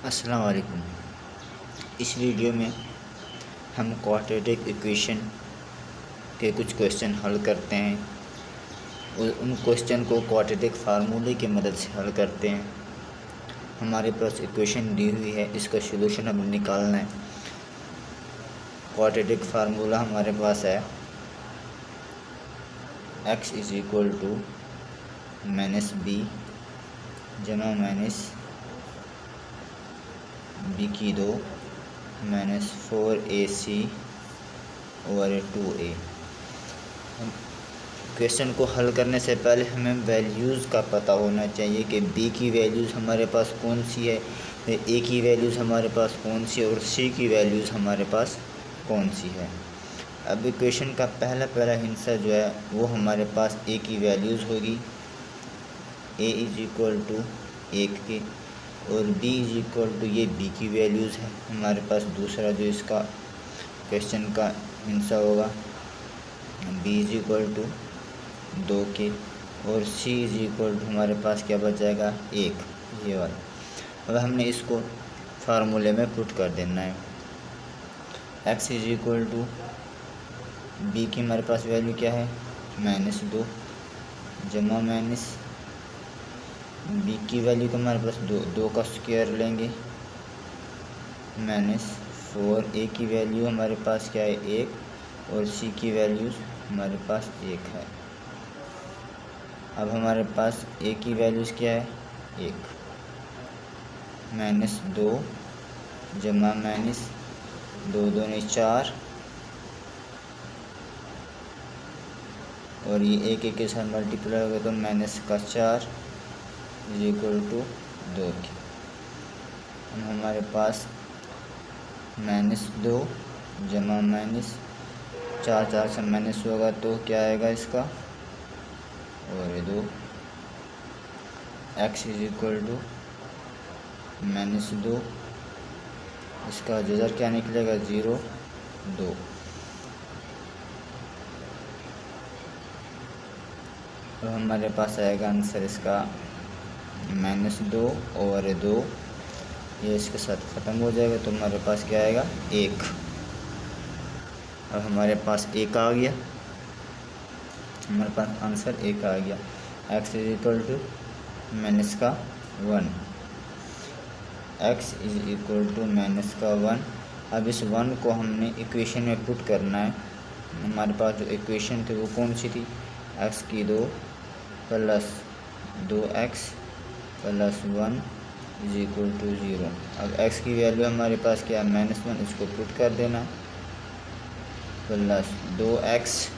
अस्सलाम वालेकुम। इस वीडियो में हम क्वाड्रेटिक इक्वेशन के कुछ क्वेश्चन हल करते हैं और उन क्वेश्चन को क्वाड्रेटिक फार्मूले की मदद से हल करते हैं। हमारे पास इक्वेशन दी हुई है, इसका सॉल्यूशन हमें निकालना है। क्वाड्रेटिक फार्मूला हमारे पास है x = -b जमा b की 2 -4ac/2a। क्वेश्चन को हल करने से पहले हमें वैल्यूज़ का पता होना चाहिए कि b की वैल्यूज़ हमारे पास कौन सी है, a की वैल्यूज़ हमारे पास कौन सी है और c की वैल्यूज़ हमारे पास कौन सी है। अब इक्वेशन का पहला हिस्सा जो है वो हमारे पास a की वैल्यूज़ होगी, a = 1 की, और b = ये b की वैल्यूज़ है हमारे पास। दूसरा जो इसका क्वेश्चन का हिस्सा होगा b = 2 के, और c = हमारे पास क्या बच जाएगा 1, ये वाला। अब हमने इसको फार्मूले में पुट कर देना है। x = b की हमारे पास वैल्यू क्या है -2 जमा b की वैल्यू का हमारे पास 2 का स्क्वायर लेंगे -4a की वैल्यू हमारे पास क्या है 1, और c की वैल्यूज़ हमारे पास 1 है। अब हमारे पास a की वैल्यूज़ क्या है 1, -2 जमा -2 दूनी 4, और ये 1 के साथ मल्टीप्लाई होगा तो -4 = 2 की। हमारे पास -2 जमा -4 से माइनस होगा तो क्या आएगा इसका, और 2। x = -2, इसका जज़र क्या निकलेगा 0, 2। तो हमारे पास आएगा आंसर इसका -2/2, ये इसके साथ ख़त्म हो जाएगा तो हमारे पास क्या आएगा 1। अब हमारे पास 1 आ गया, हमारे पास आंसर 1 आ गया। x = -1, x = -1। अब इस 1 को हमने इक्वेशन में पुट करना है। हमारे पास जो इक्वेशन थी वो कौन सी थी, x की 2 + 2x + 1 = 0। अब x की वैल्यू हमारे पास क्या है -1, इसको पुट कर देना, + 2x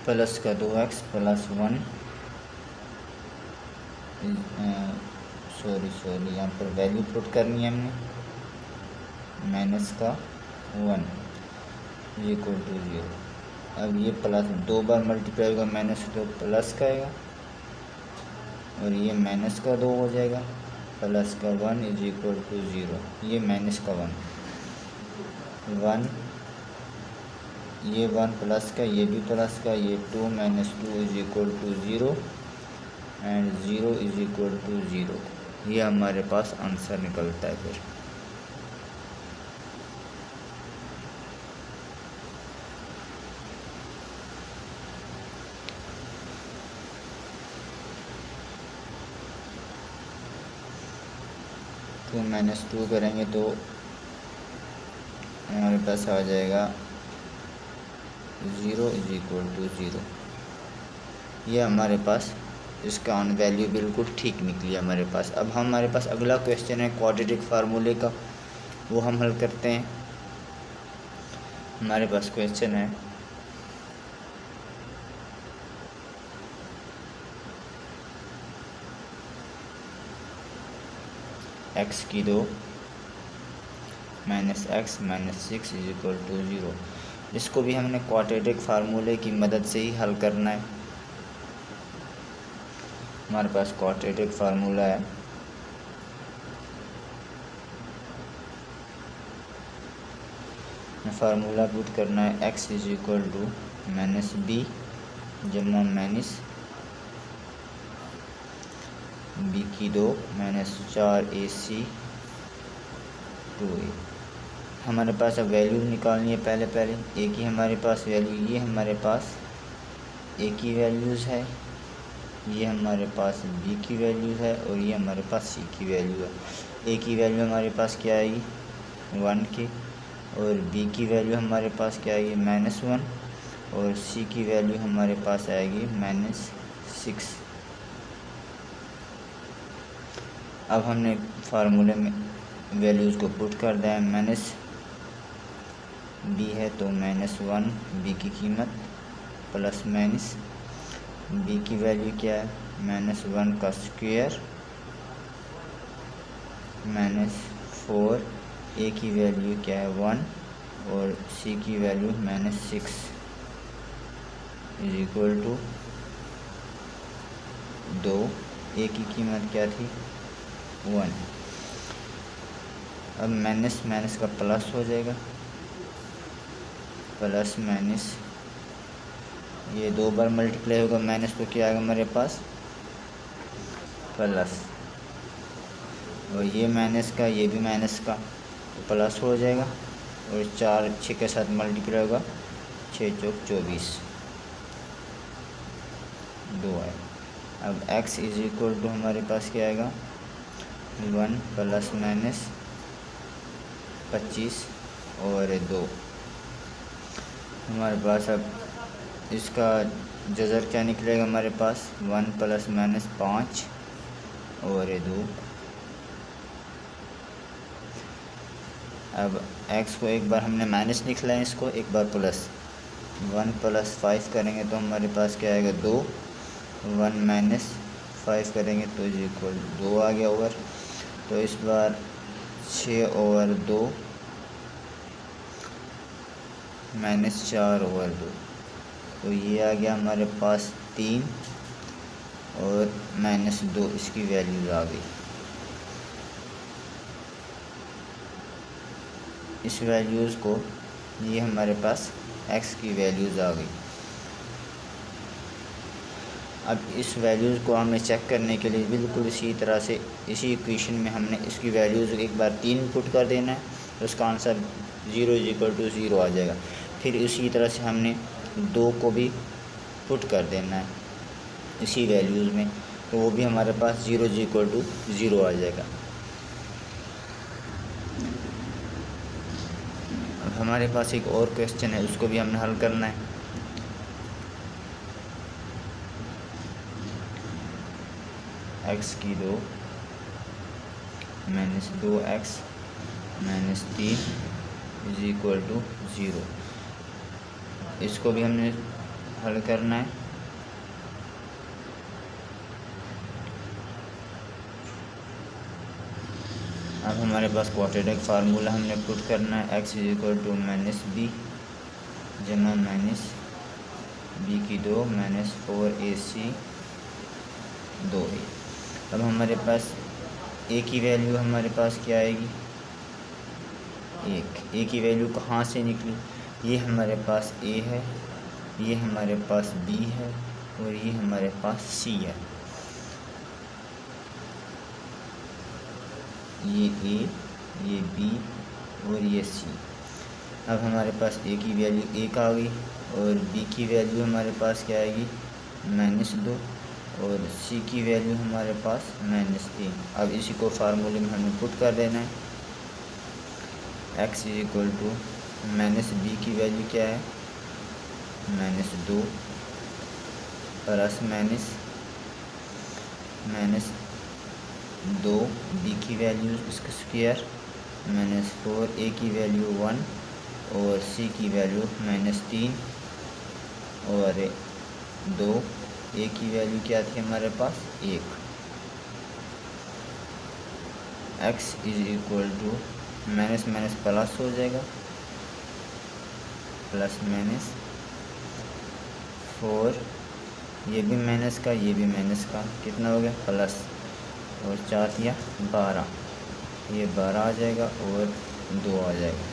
प्लस का 2x + 1 सॉरी यहाँ पर वैल्यू पुट करनी है हमने, -1 = 0। अब ये प्लस 2 बार मल्टीप्लाई होगा -2 प्लस का आएगा, और ये -2 हो जाएगा, +1 = 0। ये -1, ये 1 प्लस का, ये भी प्लस का, ये 2 -2 = 0 एंड 0 = 0। ये हमारे पास आंसर निकलता है। फिर तो -2 करेंगे तो हमारे पास आ जाएगा 0 = 0। ये हमारे पास इसका ऑन वैल्यू बिल्कुल ठीक निकली हमारे पास। अब हमारे पास अगला क्वेश्चन है क्वाड्रेटिक फार्मूले का, वो हम हल करते हैं। हमारे पास क्वेश्चन है x की 2 -x -6 = 0। इसको भी हमने क्वाड्रेटिक फार्मूले की मदद से ही हल करना है। हमारे पास क्वाड्रेटिक फार्मूला है फार्मूला पुट करना है, x = -b जमा बी की 2 माइनस 4ac 2a। हमारे पास अब वैल्यू निकालनी है। पहले ए की हमारे पास वैल्यू, ये हमारे पास ए की वैल्यूज़ है, ये हमारे पास बी की वैल्यू है और ये हमारे पास सी की वैल्यू है। ए की वैल्यू हमारे पास क्या आएगी 1 की, और बी की वैल्यू हमारे पास क्या आएगी -1, और सी की वैल्यू हमारे पास आएगी -6। अब हमने फार्मूले में वैल्यूज़ को पुट कर दिया है। माइनस बी है तो -1 बी की कीमत, प्लस माइनस बी की वैल्यू क्या है -1 का स्क्वायर -4, ए की वैल्यू क्या है 1 और सी की वैल्यू -6 इज इक्वल टू 2। ए की कीमत क्या थी 1। अब माइनस माइनस का प्लस हो जाएगा, प्लस माइनस ये 2 बार मल्टीप्लाई होगा माइनस, तो क्या आएगा हमारे पास प्लस, और ये माइनस का ये भी माइनस का तो प्लस हो जाएगा, और 4 6 के साथ मल्टीप्लाई होगा 6 चौक 24 2 आए। अब x इज इक्वल टू हमारे पास क्या आएगा 1 प्लस माइनस 25 और 2। हमारे पास अब इसका जज़र क्या निकलेगा हमारे पास 1 प्लस माइनस 5 और 2। अब x को एक बार हमने माइनस निकला है, इसको एक बार प्लस, 1 प्लस 5 करेंगे तो हमारे पास क्या आएगा 2, 1 माइनस 5 करेंगे तो इज इक्वल 2 आ गया ओवर। तो इस बार 6 ओवर 2 माइनस 4 ओवर 2, तो ये आ गया हमारे पास 3 और -2 इसकी वैल्यूज आ गई। इस वैल्यूज़ को ये हमारे पास x की वैल्यूज़ आ गई। अब इस वैल्यूज़ को हमें चेक करने के लिए बिल्कुल इसी तरह से इसी इक्वेशन में हमने इसकी वैल्यूज़ एक बार 3 पुट कर देना है, तो उसका आंसर 0 = 0 आ जाएगा। फिर इसी तरह से हमने 2 को भी पुट कर देना है इसी वैल्यूज़ में, तो वो भी हमारे पास 0 = 0 आ जाएगा। अब हमारे पास एक और क्वेश्चन है, उसको भी हमने हल करना है। x की 2 -2x -3 इज इक्वल टू 0। इसको भी हमने हल करना है। अब हमारे पास क्वाड्रेटिक फार्मूला हमने पुट करना है, x is equal to -b जमा -b की 2 -4ac 2a। अब हमारे पास a की वैल्यू हमारे पास क्या आएगी 1। a की वैल्यू कहाँ से निकली, ये हमारे पास a है, ये हमारे पास b है और ये हमारे पास c है। ये a, ये b और ये c। अब हमारे पास a की वैल्यू 1 आ गई और b की वैल्यू हमारे पास क्या आएगी -2 और c की वैल्यू हमारे पास -3। अब इसी को फार्मूले में हमें पुट कर देना है। x is equal to -b की वैल्यू क्या है -2 प्लस -2 b की वैल्यू इसका स्क्वायर -4 a की वैल्यू 1 और c की वैल्यू -3 और 2 a की वैल्यू क्या थी हमारे पास 1। x is equal to minus minus plus हो जाएगा, प्लस -4 ये भी माइनस का ये भी माइनस का, कितना हो गया प्लस, और 4 या 12, ये 12 आ जाएगा और 2 आ जाएगा।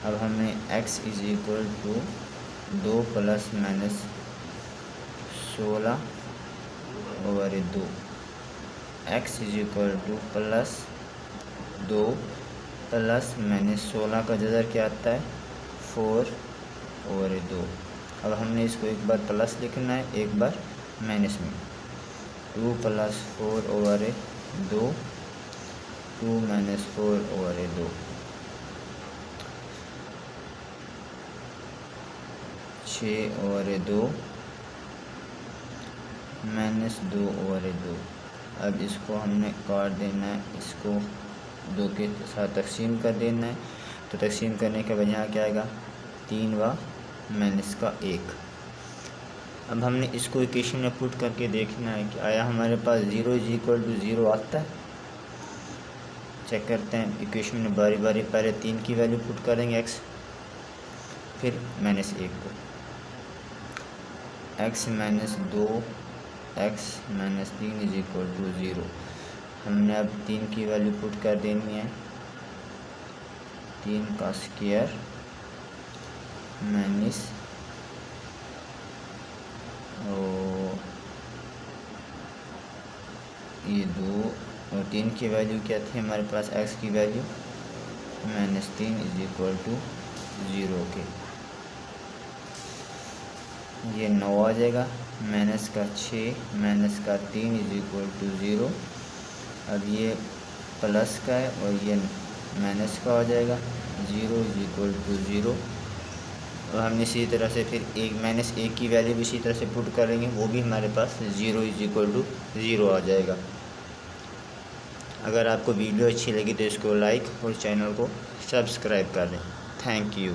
अब हमें x इज इक्वल टू 2 + -16 और 2 x is equal two plus 2 plus -16 का जज़र क्या आता है 4/2। अब हमने इसको एक बार प्लस लिखना है, एक बार माइनस में। 2 + 4/2, 2 - 4/2, 6/2 -2/2। अब इसको हमने काट देना है, इसको 2 के साथ तकसीम कर देना है। तो तकसीम करने के बाद यहाँ क्या आएगा 3 व -1। अब हमने इसको इक्वेशन में पुट करके देखना है कि आया हमारे पास 0 = 0 आता है। चेक करते हैं इक्वेशन में बारी बारी। पहले 3 की वैल्यू पुट करेंगे x, फिर -1 को। x - 2 x - 3 = 0। हमने अब 3 की वैल्यू पुट कर देनी है। 3 का स्क्वायर माइनस ये 2 और 3 की वैल्यू क्या थी हमारे पास, x की वैल्यू -3 = 0 के। ये 9 आ जाएगा। माइनस का 6 - 3 = 0। अब ये प्लस का है और ये माइनस का हो जाएगा। 0 = 0। और हमने इसी तरह से फिर -1 की वैल्यू भी इसी तरह से पुट करेंगे, वो भी हमारे पास 0 = 0 आ जाएगा। अगर आपको वीडियो अच्छी लगी तो इसको लाइक और चैनल को सब्सक्राइब कर दें। Thank you.